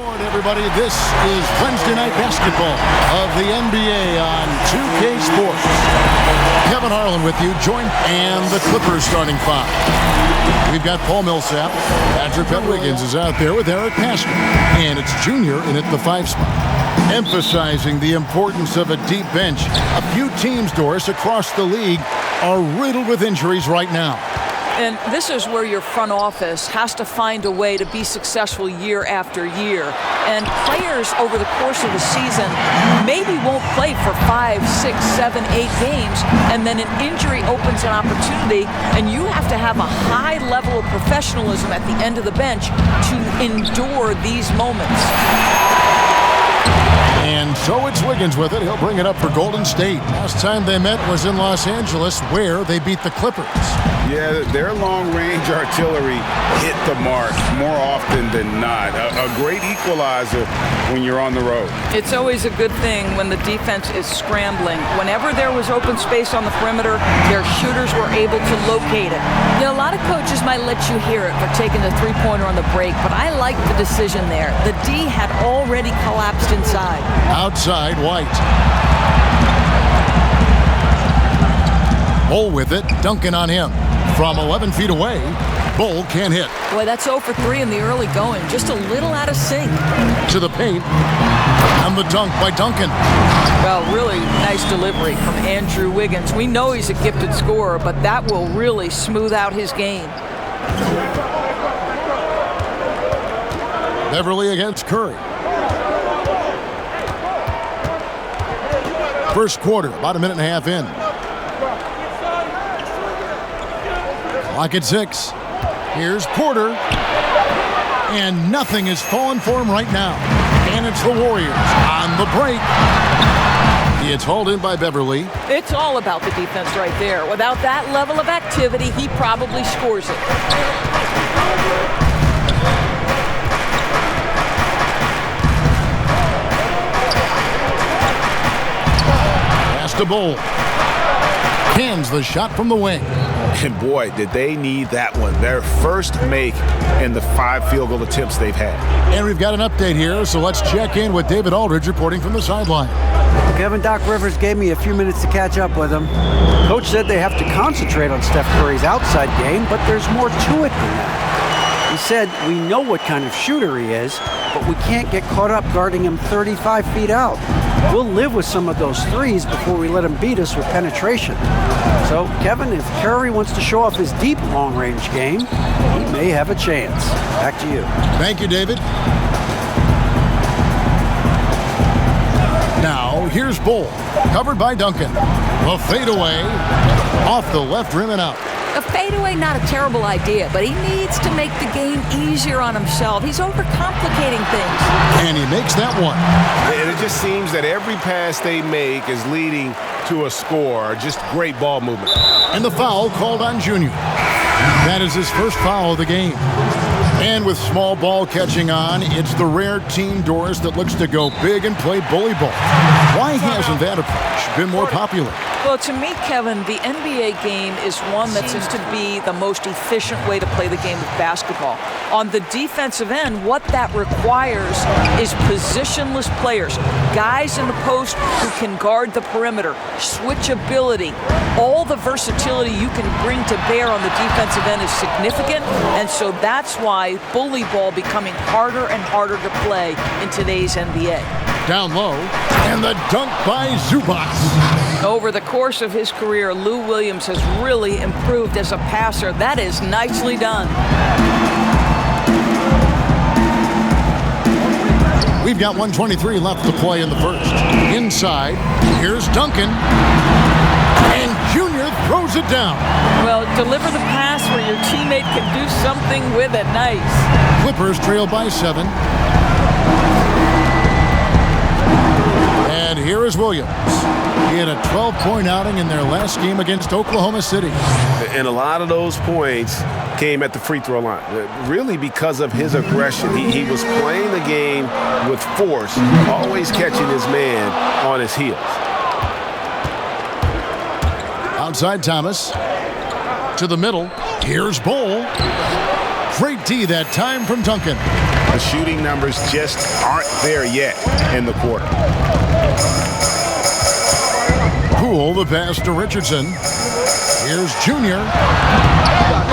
Morning, everybody. This is Wednesday Night Basketball of the NBA on 2K Sports. Kevin Harlan with you, joined, and the Clippers starting five. We've got Paul Millsap. Patrick Wiggins is out there with Eric Pastor. And it's Junior in at the 5 spot. Emphasizing the importance of a deep bench. A few teams, Doris, across the league are riddled with injuries right now. And this is where your front office has to find a way to be successful year after year. And players over the course of the season maybe won't play for 5, 6, 7, 8 games, and then an injury opens an opportunity, and you have to have a high level of professionalism at the end of the bench to endure these moments. And so it's Wiggins with it. He'll bring it up for Golden State. Last time they met was in Los Angeles, where they beat the Clippers. Yeah, their long-range artillery hit the mark more often than not. A great equalizer when you're on the road. It's always a good thing when the defense is scrambling. Whenever there was open space on the perimeter, their shooters were able to locate it. You know, a lot of coaches might let you hear it for taking the three-pointer on the break, but I like the decision there. The D had already collapsed inside. Outside, White. Bull with it, Duncan on him. From 11 feet away, Bull can't hit. Boy, that's 0 for 3 in the early going. Just a little out of sync. To the paint. And the dunk by Duncan. Well, really nice delivery from Andrew Wiggins. We know he's a gifted scorer, but that will really smooth out his game. Beverly against Curry. First quarter, about a minute and a half in. Clock at 6. Here's Porter. And nothing is falling for him right now. And it's the Warriors on the break. It's hauled in by Beverly. It's all about the defense right there. Without that level of activity, he probably scores it. To Bull. Cans the shot from the wing. And boy, did they need that one. Their first make in the 5 field goal attempts they've had. And we've got an update here, so let's check in with David Aldridge reporting from the sideline. Kevin, Doc Rivers gave me a few minutes to catch up with him. Coach said they have to concentrate on Steph Curry's outside game, but there's more to it than that. He said, we know what kind of shooter he is, but we can't get caught up guarding him 35 feet out. We'll live with some of those threes before we let him beat us with penetration. So, Kevin, if Curry wants to show off his deep long-range game, he may have a chance. Back to you. Thank you, David. Now, here's Bull, covered by Duncan. The fadeaway, off the left rim and out. A fadeaway, not a terrible idea, but he needs to make the game easier on himself. He's overcomplicating things. And he makes that one. And it just seems that every pass they make is leading to a score. Just great ball movement. And the foul called on Junior. That is his first foul of the game. And with small ball catching on, it's the rare team, Doris, that looks to go big and play bully ball. Why hasn't that approach been more popular? Well, to me, Kevin, the NBA game is one that seems to be the most efficient way to play the game of basketball. On the defensive end, what that requires is positionless players, guys in the post who can guard the perimeter, switchability. All the versatility you can bring to bear on the defensive end is significant, and so that's why bully ball becoming harder and harder to play in today's NBA. Down low, and the dunk by Zubac. Over the course of his career, Lou Williams has really improved as a passer. That is nicely done. We've got 1:23 left to play in the first. Inside, here's Duncan. And Junior throws it down. Well, deliver the pass where your teammate can do something with it. Nice. Clippers trail by 7. And here is Williams. He had a 12-point outing in their last game against Oklahoma City. And a lot of those points came at the free throw line, really because of his aggression. He was playing the game with force, always catching his man on his heels. Outside Thomas. To the middle. Here's Bull. Great D that time from Duncan. The shooting numbers just aren't there yet in the quarter. Poole, the pass to Richardson. Here's Junior.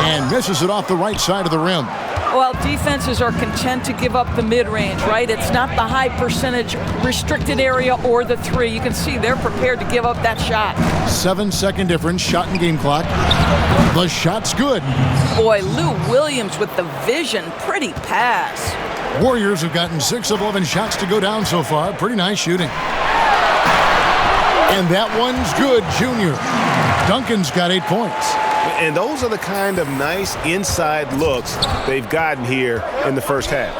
And misses it off the right side of the rim. Well, defenses are content to give up the mid-range, right? It's not the high percentage restricted area or the three. You can see they're prepared to give up that shot. 7-second difference, shot and game clock. The shot's good. Boy, Lou Williams with the vision. Pretty pass. Warriors have gotten 6 of 11 shots to go down so far. Pretty nice shooting. And that one's good, Junior. Duncan's got 8 points. And those are the kind of nice inside looks they've gotten here in the first half.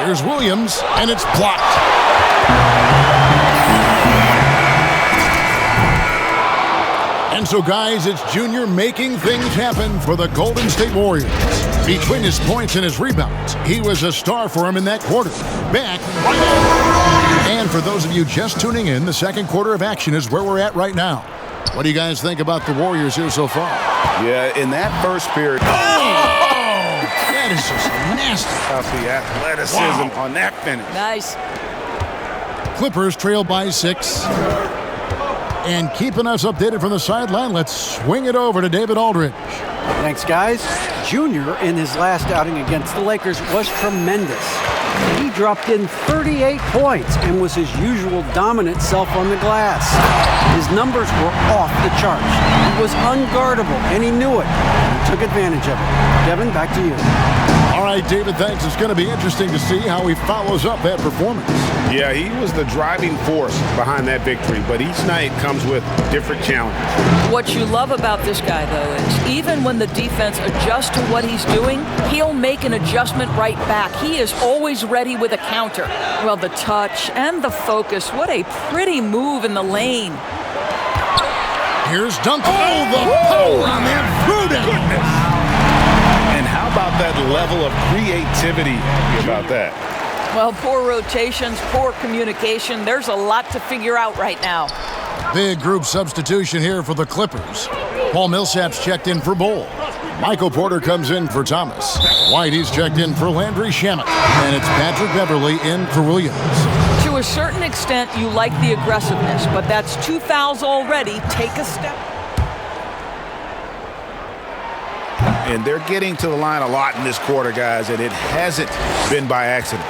Here's Williams, and it's blocked. And so, guys, it's Junior making things happen for the Golden State Warriors. Between his points and his rebounds, he was a star for him in that quarter. Back right now. And for those of you just tuning in, the second quarter of action is where we're at right now. What do you guys think about the Warriors here so far? Yeah, in that first period. Oh! That is just nasty. How's the athleticism on that finish? Nice. Clippers trail by 6. And keeping us updated from the sideline, let's swing it over to David Aldridge. Thanks, guys. Junior, in his last outing against the Lakers, was tremendous. He dropped in 38 points and was his usual dominant self on the glass. His numbers were off the charts. He was unguardable, and he knew it. He took advantage of it. Devin, back to you. All right, David, thanks. It's going to be interesting to see how he follows up that performance. Yeah, he was the driving force behind that victory, but each night comes with different challenges. What you love about this guy, though, is even when the defense adjusts to what he's doing, he'll make an adjustment right back. He is always ready with a counter. Well, the touch and the focus, what a pretty move in the lane. Here's Duncan. Oh, the power on that throwdown. And how about that level of creativity about that? Well, poor rotations, poor communication. There's a lot to figure out right now. Big group substitution here for the Clippers. Paul Millsap's checked in for Bull. Michael Porter comes in for Thomas. Whitey's checked in for Landry Shamet. And it's Patrick Beverly in for Williams. To a certain extent, you like the aggressiveness, but that's 2 fouls already. Take a step. And they're getting to the line a lot in this quarter, guys, and it hasn't been by accident.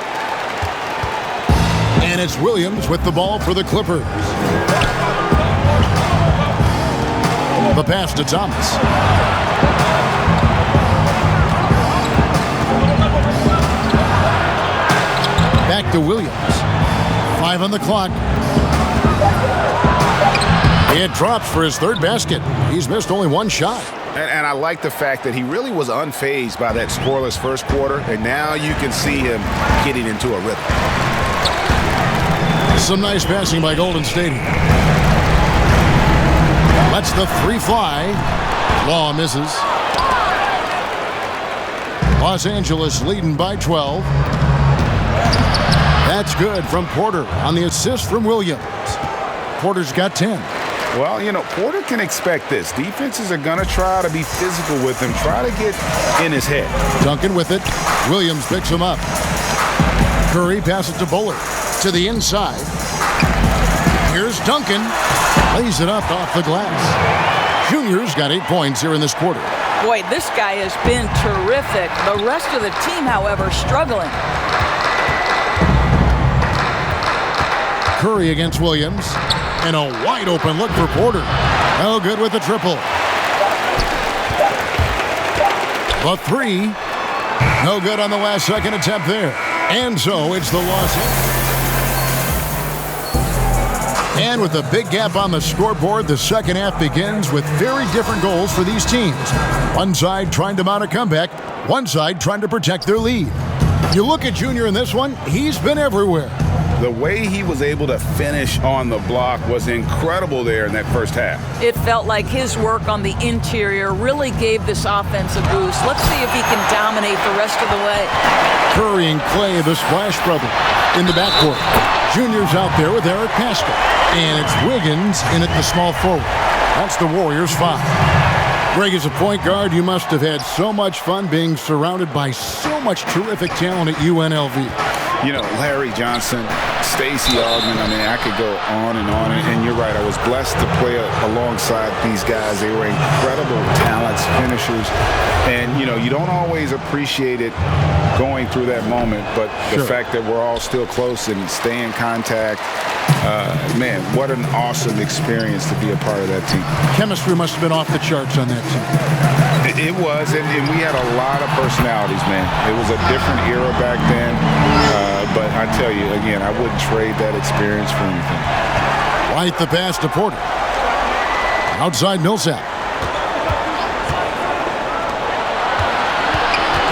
And it's Williams with the ball for the Clippers. The pass to Thomas. Back to Williams. 5 on the clock. It drops for his third basket. He's missed only 1 shot. And I like the fact that he really was unfazed by that scoreless first quarter, and now you can see him getting into a rhythm. Some nice passing by Golden State. Lets the 3 fly. Law misses. Los Angeles leading by 12. That's good from Porter on the assist from Williams. Porter's got 10. Well, you know, Porter can expect this. Defenses are going to try to be physical with him, try to get in his head. Duncan with it. Williams picks him up. Curry passes to Bullard. To the inside. Here's Duncan. Lays it up off the glass. Junior's got 8 points here in this quarter. Boy, this guy has been terrific. The rest of the team, however, struggling. Curry against Williams. And a wide open look for Porter. No good with the triple. The 3. No good on the last second attempt there. And so it's the loss. And with a big gap on the scoreboard, the second half begins with very different goals for these teams. One side trying to mount a comeback, one side trying to protect their lead. You look at Junior in this one, he's been everywhere. The way he was able to finish on the block was incredible there in that first half. It felt like his work on the interior really gave this offense a boost. Let's see if he can dominate the rest of the way. Curry and Clay, the Splash Brother, in the backcourt. Junior's out there with Eric Pascal. And it's Wiggins in at the small forward. That's the Warriors' 5. Greg, as a point guard, you must have had so much fun being surrounded by so much terrific talent at UNLV. You know, Larry Johnson, Stacey Augmon, I mean, I could go on. And you're right, I was blessed to play alongside these guys. They were incredible talents, finishers. And, you know, you don't always appreciate it going through that moment, but the fact that we're all still close and stay in contact, man, what an awesome experience to be a part of that team. Chemistry must have been off the charts on that team. It was, and we had a lot of personalities, man. It was a different era back then, but I tell you, again, I wouldn't trade that experience for anything. White the pass to Porter. Outside Millsap.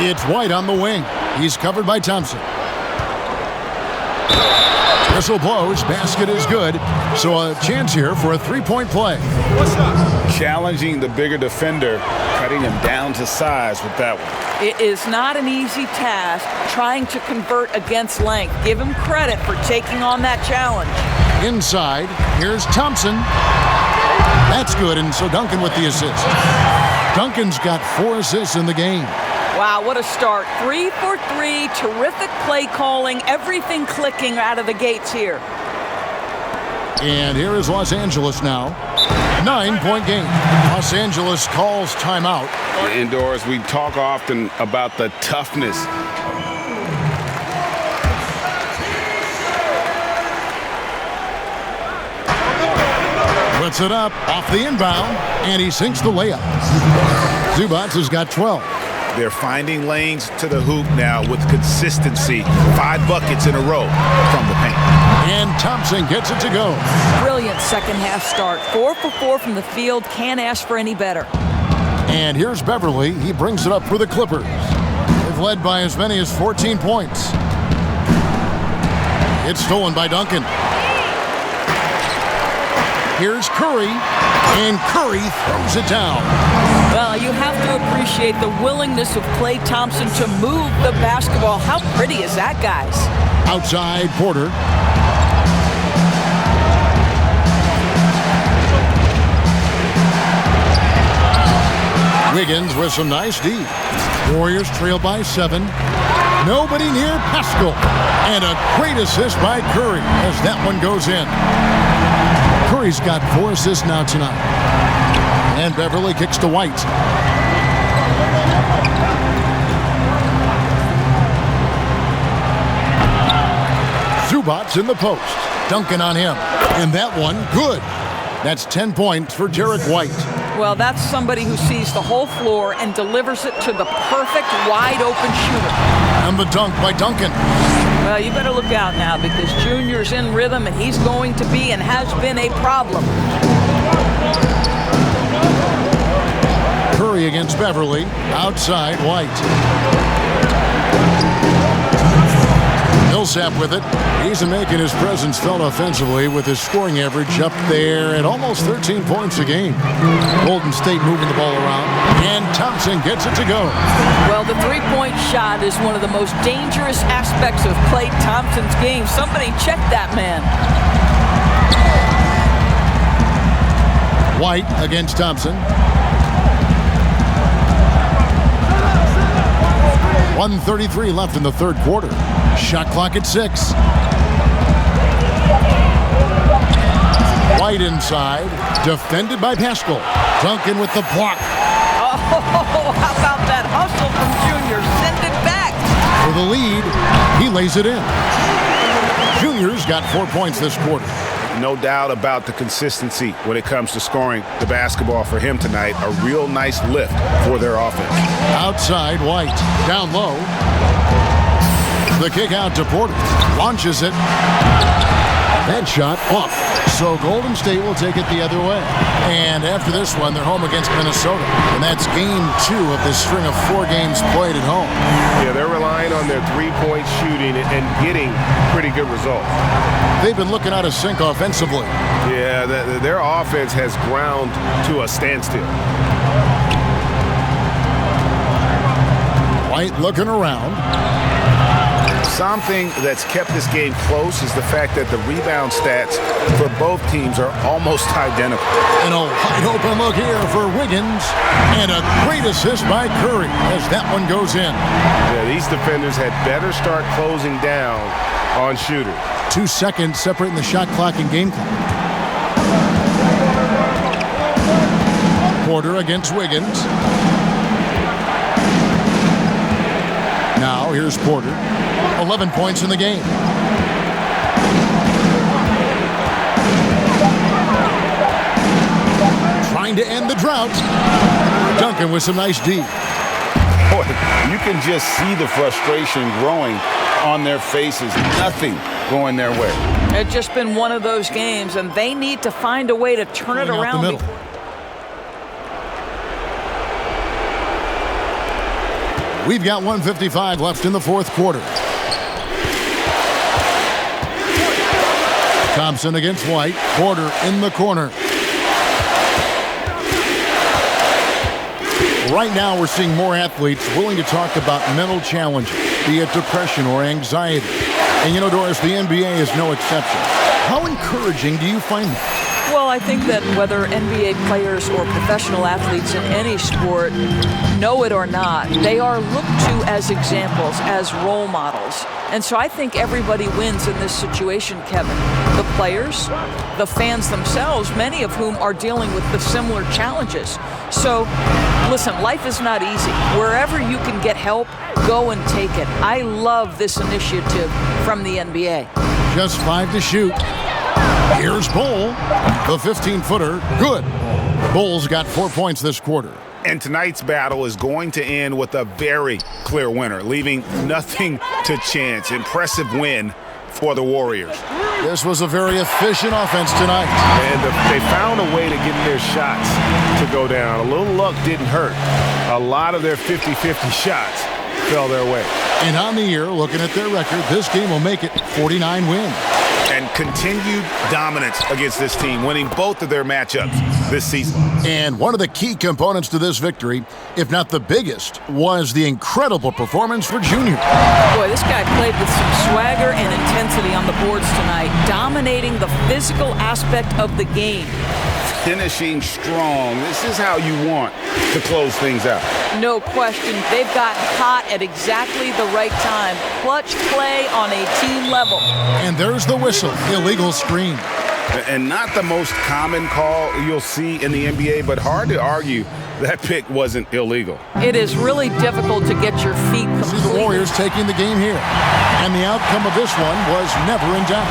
It's White on the wing. He's covered by Thompson. Whistle blows. Basket is good. So a chance here for a three-point play. Challenging the bigger defender, cutting him down to size with that one. It is not an easy task trying to convert against length. Give him credit for taking on that challenge. Inside, here's Thompson. That's good, and so Duncan with the assist. Duncan's got 4 assists in the game. Wow, what a start. 3 for 3, terrific play calling, everything clicking out of the gates here. And here is Los Angeles now. 9-point game. Los Angeles calls timeout. Indoors, we talk often about the toughness. Puts it up off the inbound, and he sinks the layup. Zubac has got 12. They're finding lanes to the hoop now with consistency. 5 buckets in a row from the paint. And Thompson gets it to go. Brilliant second half start. 4 for 4 from the field. Can't ask for any better. And here's Beverly. He brings it up for the Clippers. They've led by as many as 14 points. It's stolen by Duncan. Here's Curry, and Curry throws it down. Well, you have to appreciate the willingness of Klay Thompson to move the basketball. How pretty is that, guys? Outside Porter. Wiggins with some nice D. Warriors trail by 7. Nobody near Pascal. And a great assist by Curry as that one goes in. Curry's got 4 assists now tonight. And Beverly kicks to White. Zubac's in the post. Duncan on him. And that one, good. That's 10 points for Derek White. Well, that's somebody who sees the whole floor and delivers it to the perfect wide-open shooter. And the dunk by Duncan. Well, you better look out now because Junior's in rhythm and he's going to be and has been a problem. Curry against Beverly. Outside White. Millsap with it. He's making his presence felt offensively with his scoring average up there at almost 13 points a game. Golden State moving the ball around. And Thompson gets it to go. Well, the three-point shot is one of the most dangerous aspects of Klay Thompson's game. Somebody check that man. White against Thompson. 1:33 left in the third quarter. Shot clock at 6. White inside. Defended by Pascal. Duncan with the block. Oh, how about that hustle from Junior? Send it back. For the lead, he lays it in. Junior's got 4 points this quarter. No doubt about the consistency when it comes to scoring the basketball for him tonight. A real nice lift for their offense. Outside White. Down low. The kick out to Porter. Launches it. That shot off. So Golden State will take it the other way. And after this one, they're home against Minnesota. And that's game 2 of this string of 4 games played at home. Yeah, they're relying on their three-point shooting and getting pretty good results. They've been looking out of sync offensively. Yeah, their offense has ground to a standstill. White looking around. something that's kept this game close is the fact that the rebound stats for both teams are almost identical. And a wide open look here for Wiggins. And a great assist by Curry as that one goes in. Yeah, these defenders had better start closing down on shooters. 2 seconds separating the shot clock and game clock. Porter against Wiggins. Now here's Porter. 11 points in the game. Trying to end the drought. Duncan with some nice D. Boy, you can just see the frustration growing on their faces. Nothing going their way. It's just been one of those games, and they need to find a way to turn it around. We've got 1:55 left in the fourth quarter. Thompson against White. Porter in the corner. Right now we're seeing more athletes willing to talk about mental challenges, be it depression or anxiety. And you know, Doris, the NBA is no exception. How encouraging do you find that? Well, I think that whether NBA players or professional athletes in any sport know it or not, they are looked to as examples, as role models. And so I think everybody wins in this situation, Kevin. The players, the fans themselves, many of whom are dealing with the similar challenges. So, listen, life is not easy. Wherever you can get help, go and take it. I love this initiative from the NBA. Just 5 to shoot. Here's Bull, the 15-footer, good. Bull's got 4 points this quarter. And tonight's battle is going to end with a very clear winner, leaving nothing to chance. Impressive win for the Warriors. This was a very efficient offense tonight. And they found a way to get their shots to go down. A little luck didn't hurt. A lot of their 50-50 shots fell their way. And on the year, looking at their record, this game will make it 49 wins. And continued dominance against this team, winning both of their matchups this season. And one of the key components to this victory, if not the biggest, was the incredible performance for Junior. Boy, this guy played with some swagger and intensity on the boards tonight, dominating the physical aspect of the game. Finishing strong. This is how you want to close things out. No question. They've gotten hot at exactly the right time. Clutch play on a team level. And there's the whistle. Illegal screen. And not the most common call you'll see in the NBA, but hard to argue that pick wasn't illegal. It is really difficult to get your feet See the Warriors taking the game here. And the outcome of this one was never in doubt.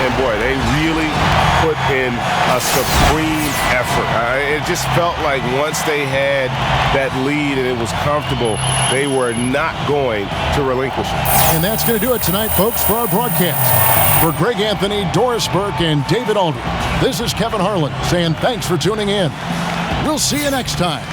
And boy, they really put in a supreme effort. It just felt like once they had that lead and it was comfortable, they were not going to relinquish it. And that's going to do it tonight, folks, for our broadcast. For Greg Anthony, Doris Burke, and David Aldridge, this is Kevin Harlan saying thanks for tuning in. We'll see you next time